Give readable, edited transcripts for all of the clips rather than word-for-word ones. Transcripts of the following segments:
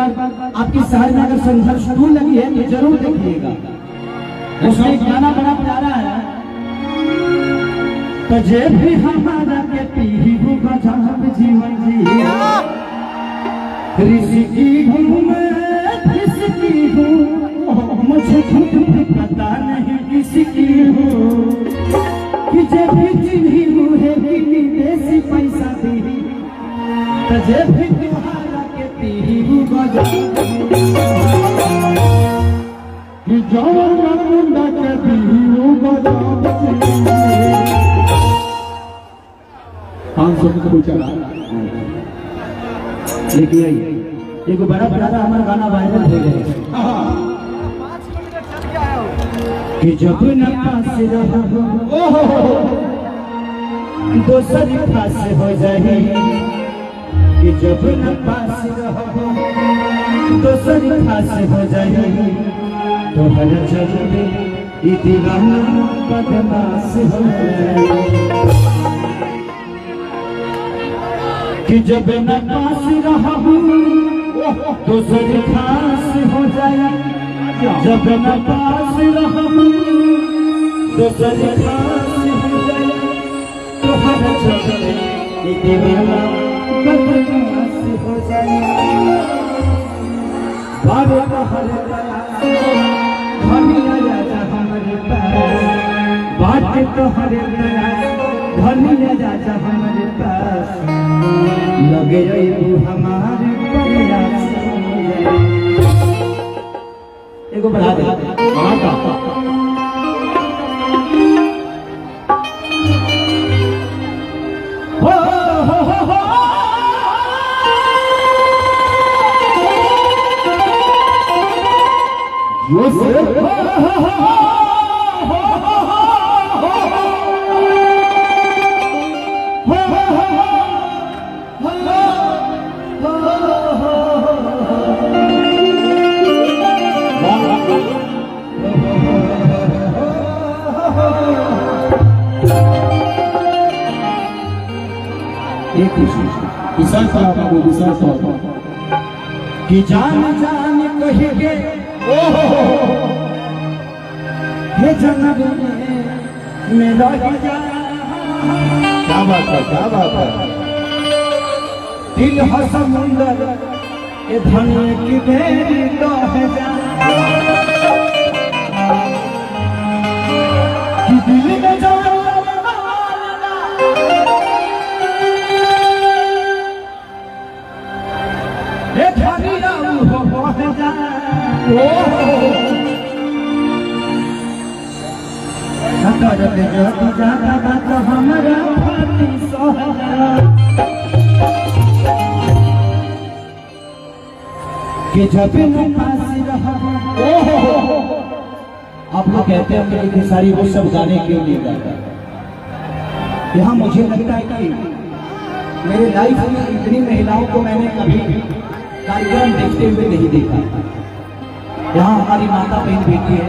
बार आपकी शहर में अगर संघर्ष टू लगी है तो जरूर देखिएगा। उसमें एक गाना बड़ा प्यारा है, तुझे भी हमारा के पीहू बजाब जीवन जिया, रिश्की हूँ मैं किसकी हूँ, मुझे खुद भी पता नहीं किसकी हूँ, कि जब भी चिन्ही हूँ है कि देसी पैसा दी, तुझे भी तुम्हारा के पीहू बजाब जवाना मुंडा के पीहू बजाब 500 में कोई चला लेकिन एक बड़ा प्यारा हमारा गाना वायरल हो गया कि जब न पास रहो दोसर पास हो जाए, कि जब न पास रहो दोसर पास हो जाए, तो हर चलते दीवाना बदमाश हो जाए, कि जब न पास रहा दोसर खास हो जाए, जब न पास रहा दोसर खास हो जाए, तो हर चलते दीवाना बदमाश हो जाए, बाबे हर धनिया राजा हमारे पास, बाटे तो हरे धनिया राजा हमारे पास, लगे हमारे प्रयास। एगो बढ़ा दे कि जान जान कहिए हे जन्नत में रह जा, क्या बात है, क्या बात है। दिल है समुंदर ये धनिया की बेरी रह जा, कि दिल में जो हमारा कि जब आप लोग कहते हैं मेरी सारी वो सब गाने क्यों नहीं गाता, यहाँ मुझे लगता है कि मेरे लाइफ में इतनी महिलाओं को मैंने कभी कार्यक्रम देखते हुए नहीं देखा। यहाँ हमारी माता बहन बेटी है,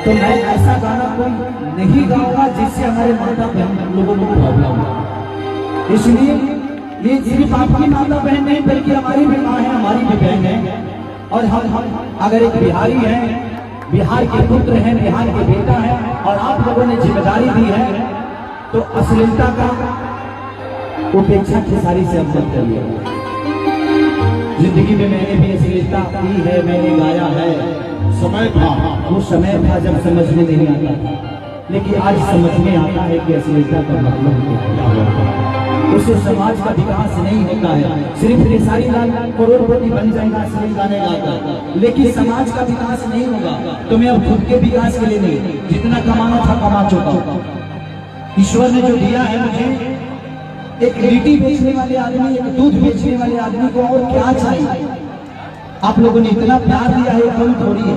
तो मैं ऐसा गाना कोई नहीं गाऊंगा जिससे हमारे माता बहन लोगों को प्रॉब्लम हो। इसलिए ये सिर्फ आपकी माता बहन नहीं बल्कि हमारी भी माँ है, हमारी भी बहन है, और हम अगर एक बिहारी है, बिहार के पुत्र हैं, बिहार के बेटा है, और आप लोगों ने जिम्मेदारी दी है, तो अश्लीलता का उपेक्षा खेसारी से हम सब करिए। जिंदगी में मैंने भी अश्लीलता की है, मैंने गाया है, समय था, वो समय था जब समझ में नहीं आता था, लेकिन आज समझ में आता है कि अश्लीलता का मतलब क्या है। उससे समाज का विकास नहीं होता है। सिर्फ खेसारी लाल करोड़पति बन जाएगा अश्लील गाने गाता, लेकिन समाज का विकास नहीं होगा। तो मैं अब खुद के विकास के लिए नहीं, जितना कमाना था कमा चुका हूं। ईश्वर ने जो दिया है मुझे, एक लिट्टी बेचने वाले आदमी, एक दूध बेचने वाले आदमी को और क्या चाहिए। आप लोगों ने इतना प्यार दिया है, कम थोड़ी है।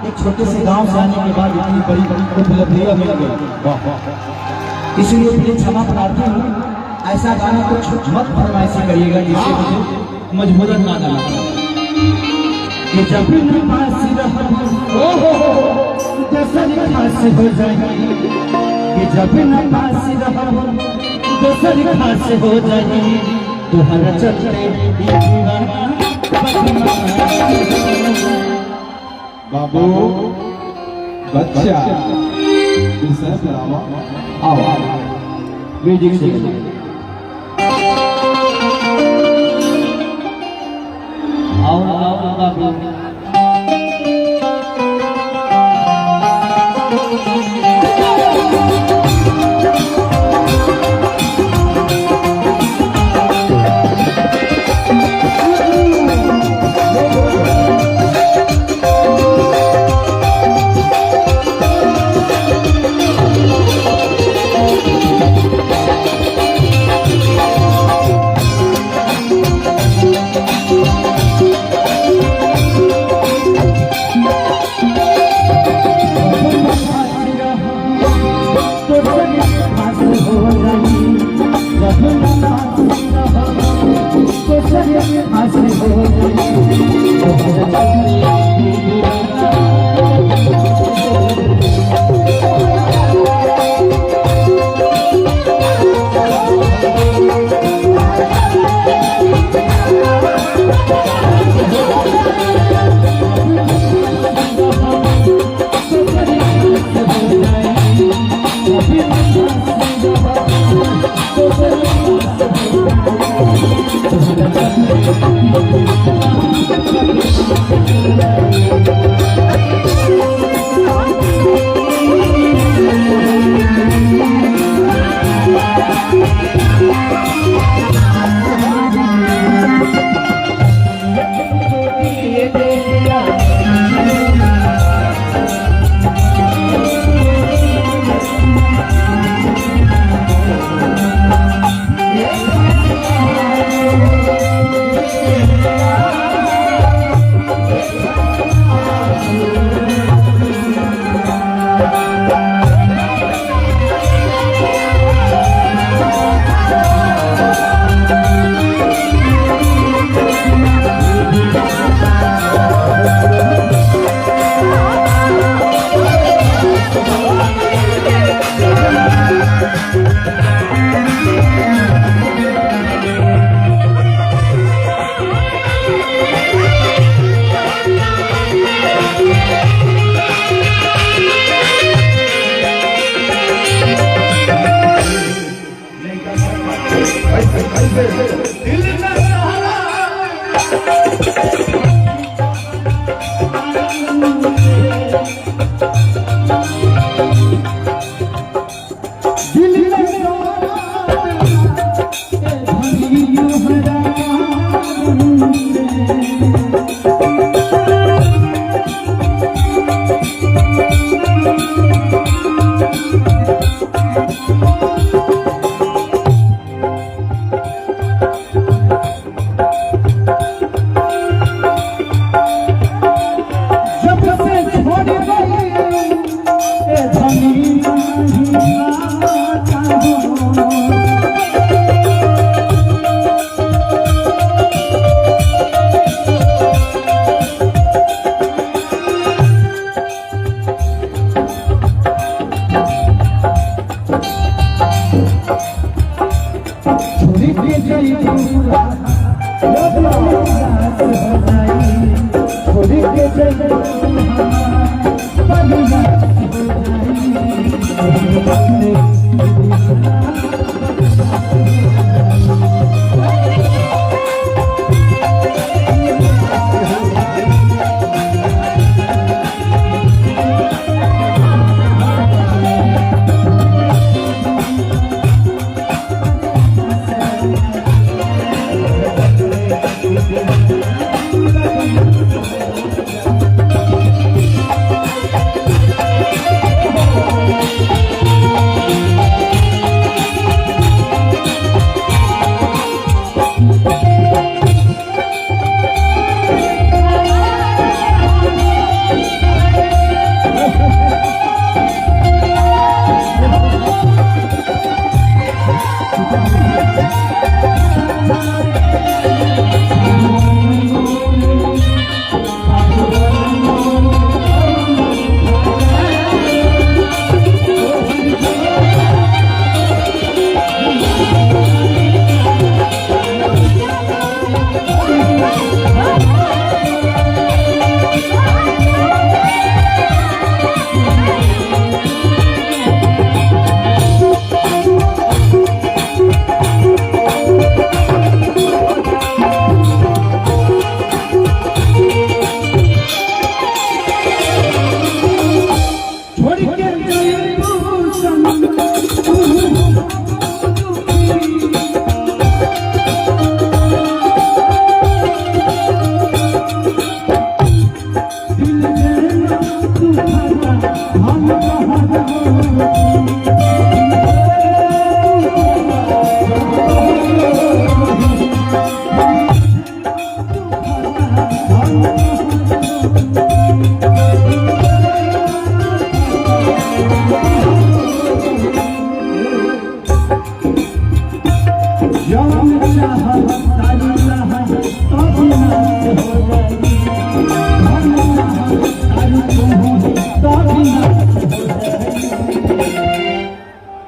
एक छोटे से गांव से आने के बाद इतनी बड़ी बड़ी उपलब्धियां मिल गई, इसलिए मुझे क्षमा प्रार्थी हूँ। ऐसा गाना कुछ मत फरमाइशी करिएगा जिससे मुझे मजबूरन ना गाना कि जब पास हो जाएगी, कि जब न पास दोसर खास हो जाएगी, तो हर चलते बाबू बच्चा इसे बुलावा आओ म्यूजिक से आओ आओ बाबू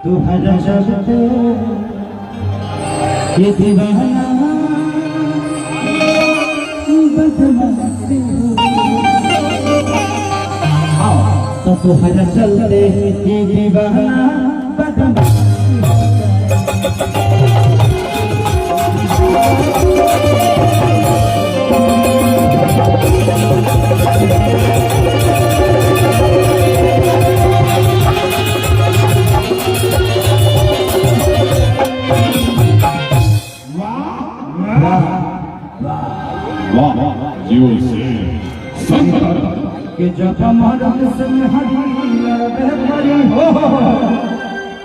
तू हर शब्द ये दीवाना बदलते तो तू हर चलते ये दीवाना बदलते कि जब मर्द से हरी हो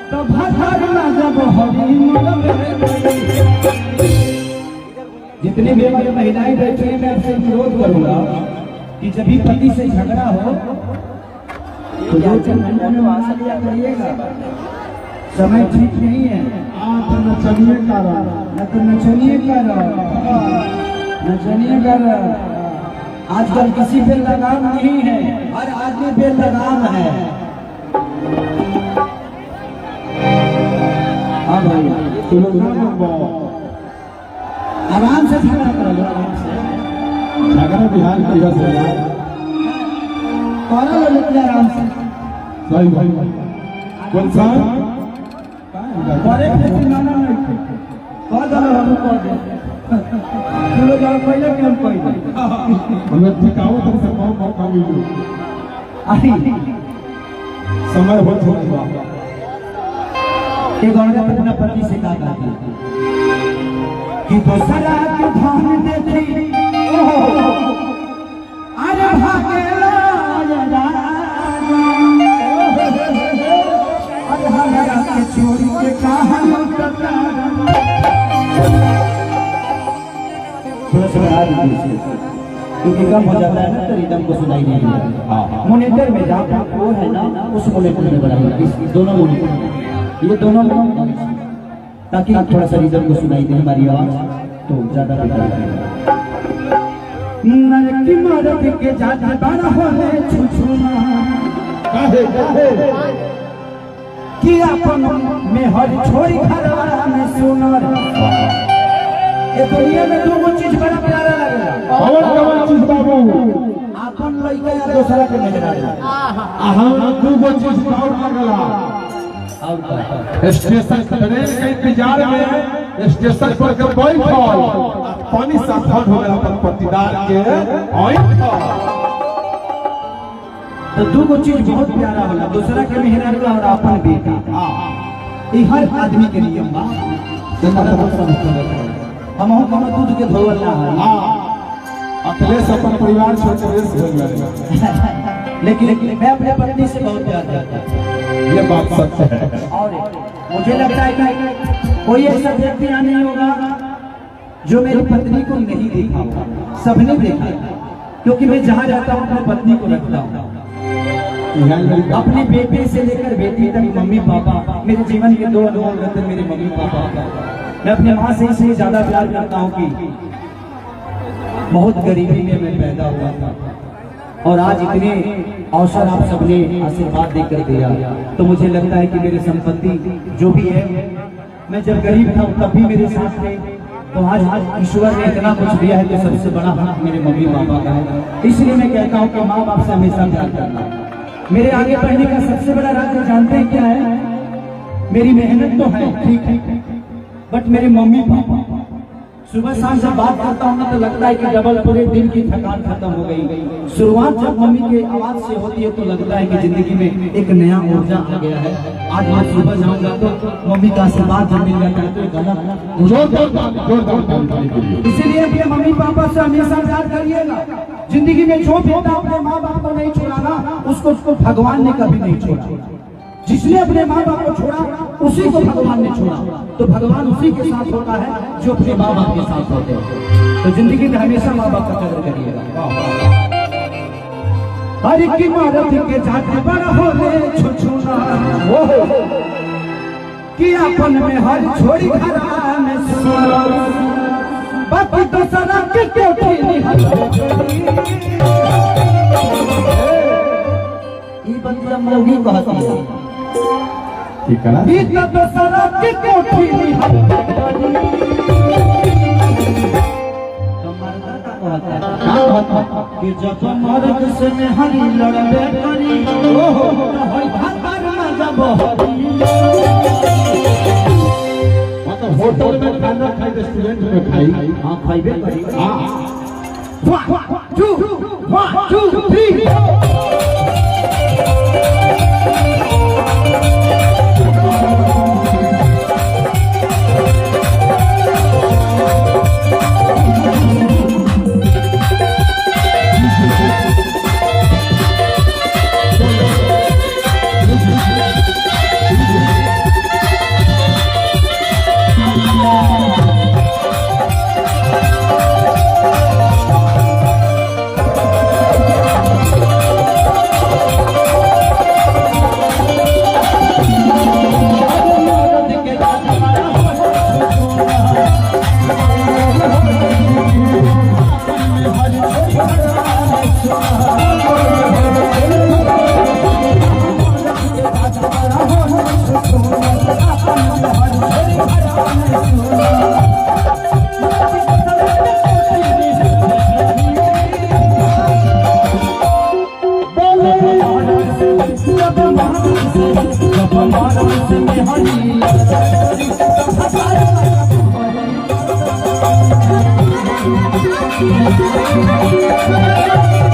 तो भगवान जब हरी जितनी भी हमारी महिलाएं बैठी हैं मैं आपसे विरोध करूंगा कि जब भी पति से झगड़ा हो तो 2-4 घंटा में वहां से लिया करिएगा। समय ठीक नहीं है। आप नचनिए का न तो नचनिए कर आजकल किसी पे लगाम नहीं है, हर आदमी पे लगाम है। हाँ भाई आराम से झगड़ा करो, आराम से झगड़ा बिहार की वजह से कौन लोग आराम से सही भाई कौन सा बड़े माना नहीं कह दो हम कह दे चलो जाओ पहले कि हम कह दे मतलब ठिकाओ तक से बहुत मौका मिली समय हो चुका एक औरत अपना पति से कहा कि दूसरा के धाम देखी अरे भागेला अरे हमारा के चोरी के कहां थोड़ा सा बढ़ा दीजिए क्योंकि कम हो जाता है ना तो रिदम को सुनाई नहीं देता। मोनिटर में जहाँ वो है ना उस मोनिटर में बढ़ाइए, दोनों मोनिटर ये दोनों ताकि थोड़ा सा रिदम को सुनाई दे हमारी आवाज तो ज्यादा बेहतर है। नरकी मरद के जात बड़ा होले छुछुना कि अपन में हर छोरी घरवा में सुनर ये दुनिया में दो चीज बड़ा प्यारा लगेगा। कौन चीज बाबू अपन लइका या दूसरा के मेहरारू हम दो चीज और लगला स्टेशन ट्रेन के इंतजार में स्टेशन पर के बैठल पानी साफर हो गया अपन पतिदार के तो दो चीज बहुत प्यारा होला, दूसरा के मेहरारू और अपन बेटा। ये हर आदमी के लिए हम दूध के धोवल ना है अखिलेश अपन परिवार छोड़ हो गया लेकिन मैं अपने पत्नी से बहुत प्यार करता हूँ, ये बात सच है। और मुझे लगता है कि कोई ऐसा व्यक्ति यहाँ नहीं होगा जो मेरी पत्नी को नहीं देखा होगा। सबने देखा क्योंकि मैं जहाँ जाता हूँ अपनी पत्नी को रखता हूँ। अपने बेटे से लेकर बेटी तक मम्मी पापा मेरे जीवन के दो अनमोल रत्न मेरे मम्मी पापा। मैं अपने माँ से इसलिए ज्यादा प्यार करता हूँ कि बहुत गरीबी में मैं पैदा हुआ था और आज इतने अवसर आप सबने आशीर्वाद देकर दिया तो मुझे लगता है कि मेरी संपत्ति जो भी है, मैं जब गरीब था तब भी मेरे साथ थे, तो आज ईश्वर ने इतना कुछ दिया है कि सबसे बड़ा हक मेरे मम्मी पापा का है। इसलिए मैं कहता हूँ कि माँ बाप से हमेशा प्यार करना। मेरे आगे बढ़ने का सबसे बड़ा राज जानते हैं क्या है? मेरी मेहनत तो है ठीक, बट मेरे मम्मी पापा सुबह शाम जब बात करता हूँ ना तो लगता है कि डबल पूरे दिन की थकान खत्म हो गई। शुरुआत जब मम्मी के आवाज से होती है तो लगता है कि जिंदगी में एक नया ऊर्जा आ गया है। आज मैं सुबह जाऊंगा तो मम्मी का आशीर्वाद जब मिल जाता है तो इसीलिए अपने मम्मी पापा से हमेशा प्यार करिएगा। जिंदगी में जो बेटा अपने माँ बाप को नहीं छोड़ा उसको भगवान ने कभी नहीं छोड़ा। जिसने अपने माँ बाप को छोड़ा उसी को भगवान ने छोड़ा। तो भगवान उसी के साथ होता है जो अपने माँ बाप के साथ होते हैं। तो जिंदगी में हमेशा माँ बाप का कदर करिएगा। हर की मारत के जाते बड़ा होले छुछुना कि अपन में हर छोड़ी घरा में सुना बाकी तो सदा के कोठी ई बंदा मौगी कहती है ठीक है ना ई तो सदा के कोठी कि जब मर्द से में हरी लड़बे करी मतलब होटल में खाना खाई रेस्टोरेंट में खाई हाँ खाइबे करी हाँ 1 2 3 Thank you.